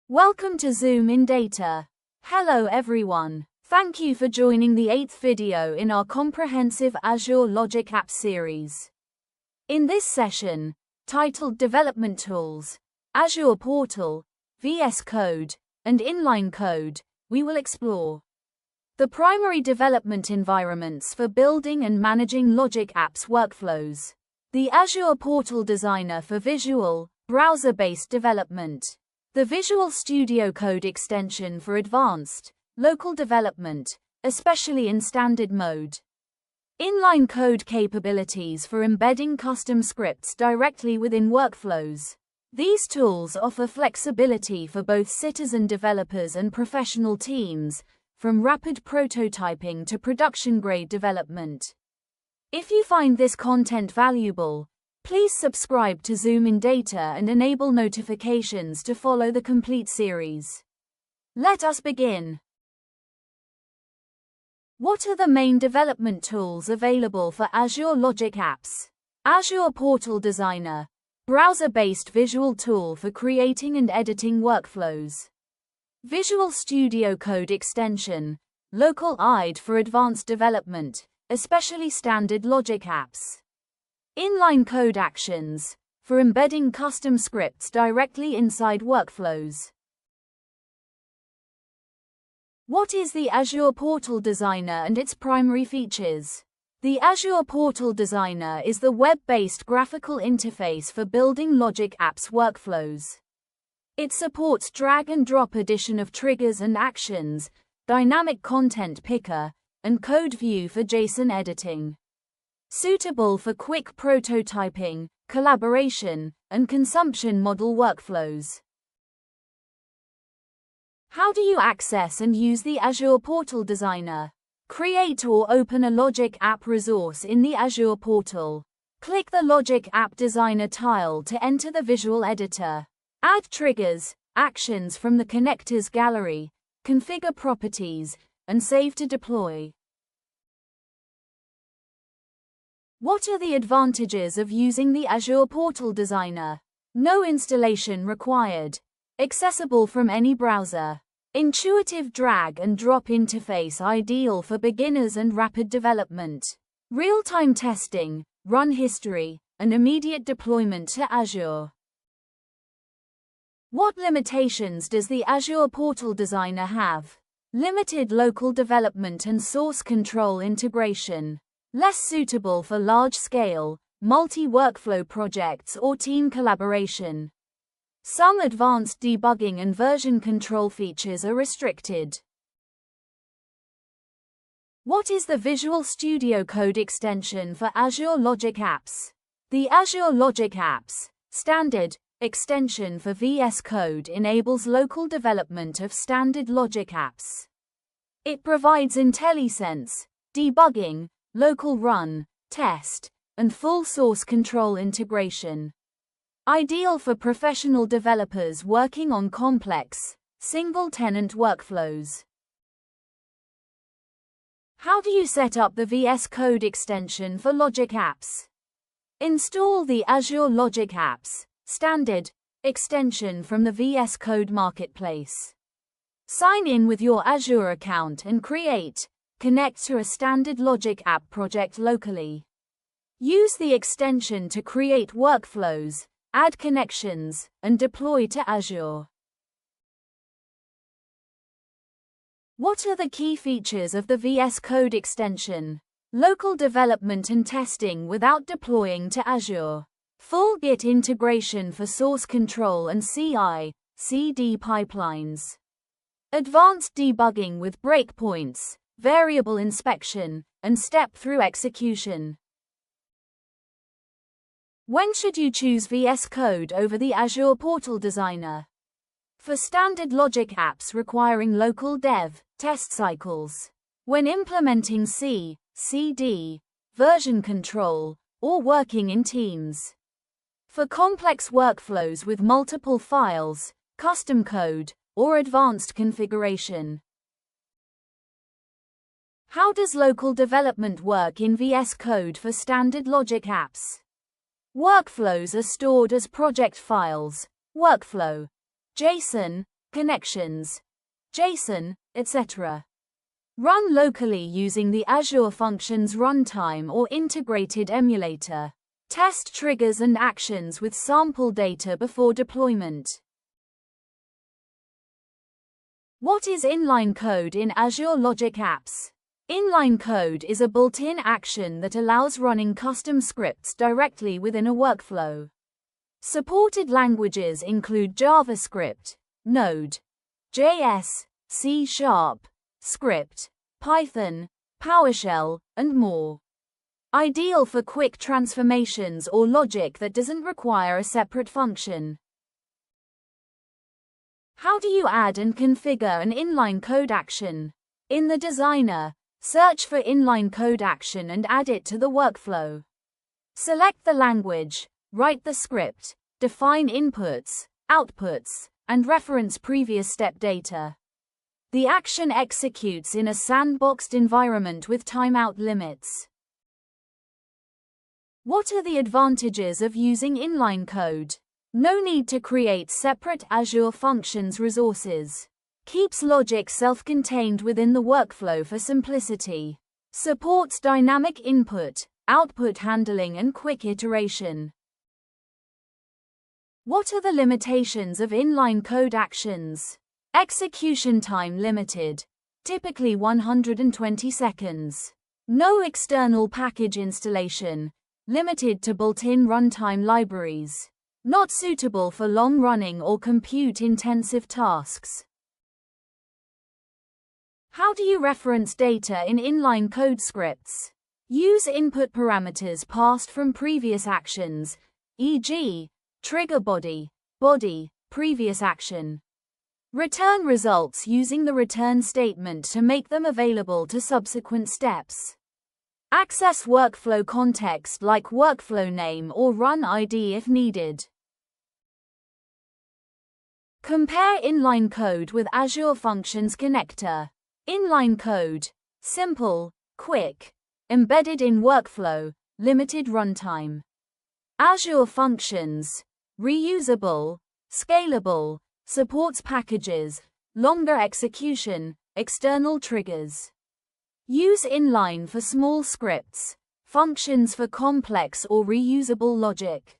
Welcome to ZoomInData. Hello everyone. Thank you for joining the 8th video in our comprehensive Azure Logic Apps series. In this session, titled Development Tools, Azure Portal, VS Code, and Inline Code, we will explore the primary development environments for building and managing Logic Apps workflows, the Azure Portal Designer for visual, browser-based development, the Visual Studio Code extension for advanced, local development, especially in standard mode, inline code capabilities for embedding custom scripts directly within workflows. These tools offer flexibility for both citizen developers and professional teams, from rapid prototyping to production-grade development. If you find this content valuable, please subscribe to ZoomInData and enable notifications to follow the complete series. Let us begin. What are the main development tools available for Azure Logic Apps? Azure Portal Designer, browser-based visual tool for creating and editing workflows. Visual Studio Code extension, local IDE for advanced development, especially standard Logic Apps. Inline code actions, for embedding custom scripts directly inside workflows. What is the Azure Portal Designer and its primary features? The Azure Portal Designer is the web-based graphical interface for building Logic Apps workflows. It supports drag-and-drop addition of triggers and actions, dynamic content picker, and code view for JSON editing. Suitable for quick prototyping, collaboration, and consumption model workflows. How do you access and use the Azure Portal Designer? Create or open a Logic App resource in the Azure Portal. Click the Logic App Designer tile to enter the visual editor. Add triggers, actions from the connectors gallery, configure properties, and save to deploy. What are the advantages of using the Azure Portal Designer? No installation required. Accessible from any browser. Intuitive drag-and-drop interface ideal for beginners and rapid development. Real-time testing, run history, and immediate deployment to Azure. What limitations does the Azure Portal Designer have? Limited local development and source control integration. Less suitable for large-scale, multi-workflow projects or team collaboration. Some advanced debugging and version control features are restricted. What is the Visual Studio Code extension for Azure Logic Apps? The Azure Logic Apps standard extension for VS Code enables local development of standard Logic Apps. It provides IntelliSense, debugging, local run, test, and full source control integration. Ideal for professional developers working on complex, single-tenant workflows. How do you set up the VS Code extension for Logic Apps? Install the Azure Logic Apps standard extension from the VS Code Marketplace. Sign in with your Azure account and connect to a standard Logic App project locally. Use the extension to create workflows, add connections, and deploy to Azure. What are the key features of the VS Code extension? Local development and testing without deploying to Azure. Full Git integration for source control and CI/CD pipelines. Advanced debugging with breakpoints, variable inspection, and step-through execution. When should you choose VS Code over the Azure Portal Designer? For standard Logic Apps requiring local dev, test cycles. When implementing C/CD, version control, or working in teams. For complex workflows with multiple files, custom code, or advanced configuration. How does local development work in VS Code for standard Logic Apps? Workflows are stored as project files, workflow, JSON, connections, JSON, etc. Run locally using the Azure Functions runtime or integrated emulator. Test triggers and actions with sample data before deployment. What is inline code in Azure Logic Apps? Inline code is a built-in action that allows running custom scripts directly within a workflow. Supported languages include JavaScript, Node, JS, C#, Script, Python, PowerShell, and more. Ideal for quick transformations or logic that doesn't require a separate function. How do you add and configure an inline code action? In the designer, search for inline code action and add it to the workflow. Select the language, write the script, define inputs, outputs, and reference previous step data. The action executes in a sandboxed environment with timeout limits. What are the advantages of using inline code? No need to create separate Azure Functions resources. Keeps logic self-contained within the workflow for simplicity. Supports dynamic input, output handling and quick iteration. What are the limitations of inline code actions? Execution time limited, typically 120 seconds. No external package installation, limited to built-in runtime libraries. Not suitable for long-running or compute-intensive tasks. How do you reference data in inline code scripts? Use input parameters passed from previous actions, e.g., trigger body, previous action. Return results using the return statement to make them available to subsequent steps. Access workflow context like workflow name or run ID if needed. Compare inline code with Azure Functions Connector. Inline code, simple, quick, embedded in workflow, limited runtime. Azure Functions, reusable, scalable, supports packages, longer execution, external triggers. Use inline for small scripts, functions for complex or reusable logic.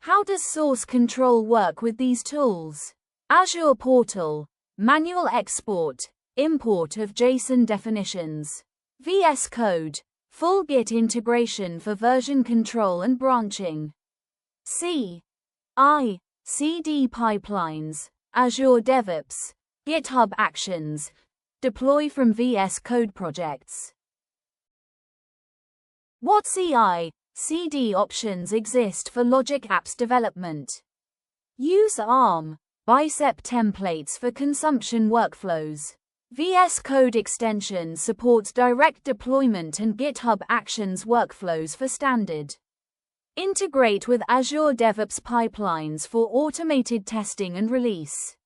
How does source control work with these tools? Azure Portal, manual export, import of JSON definitions. VS Code, full Git integration for version control and branching. CI/CD pipelines, Azure DevOps, GitHub Actions, deploy from VS Code projects. What CI/CD options exist for Logic Apps development? Use ARM, Bicep templates for consumption workflows. VS Code extension supports direct deployment and GitHub Actions workflows for standard. Integrate with Azure DevOps pipelines for automated testing and release.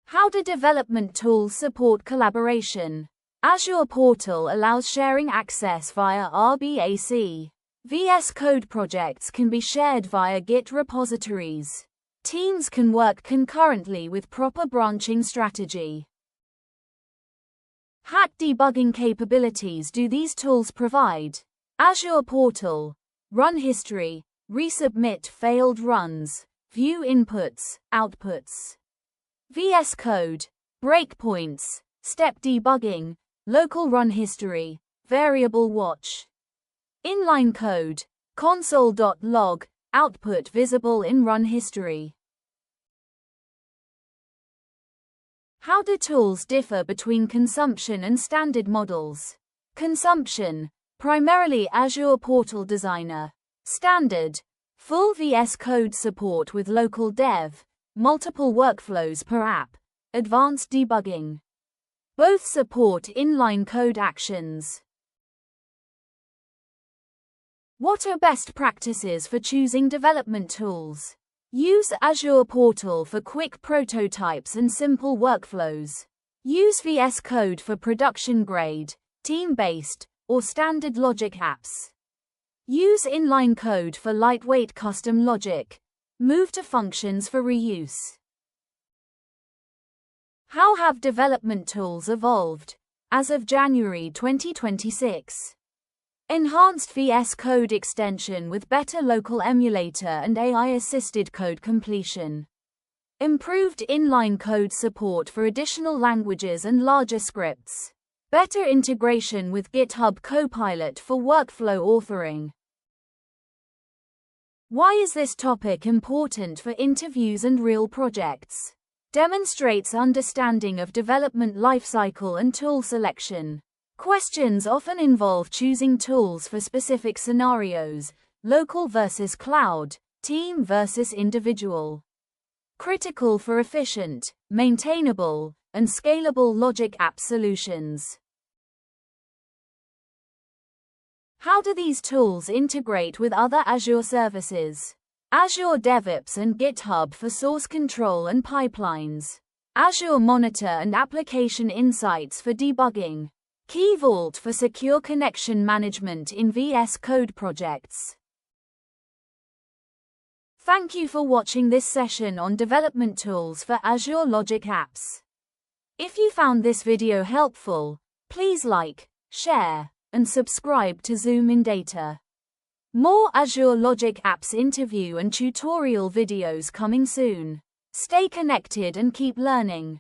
How do development tools support collaboration? Azure Portal allows sharing access via RBAC. VS Code projects can be shared via Git repositories. Teams can work concurrently with proper branching strategy. What debugging capabilities do these tools provide? Azure Portal, run history, resubmit failed runs, view inputs, outputs. VS Code, breakpoints, step debugging, local run history, variable watch. Inline code, console.log, output visible in run history. How do tools differ between consumption and standard models? Consumption, primarily Azure Portal Designer. Standard, full VS Code support with local dev, multiple workflows per app, advanced debugging. Both support inline code actions. What are best practices for choosing development tools? Use Azure Portal for quick prototypes and simple workflows. Use VS Code for production-grade, team-based, or standard logic apps. Use inline code for lightweight custom logic. Move to functions for reuse. How have development tools evolved? As of January 2026. Enhanced VS Code extension with better local emulator and AI-assisted code completion. Improved inline code support for additional languages and larger scripts. Better integration with GitHub Copilot for workflow authoring. Why is this topic important for interviews and real projects? Demonstrates understanding of development lifecycle and tool selection. Questions often involve choosing tools for specific scenarios, local versus cloud, team versus individual. Critical for efficient, maintainable, and scalable logic app solutions. How do these tools integrate with other Azure services? Azure DevOps and GitHub for source control and pipelines. Azure Monitor and Application Insights for debugging. Key Vault for secure connection management in VS Code projects. Thank you for watching this session on development tools for Azure Logic Apps. If you found this video helpful, please like, share, and subscribe to ZoomInData. More Azure Logic Apps interview and tutorial videos coming soon. Stay connected and keep learning.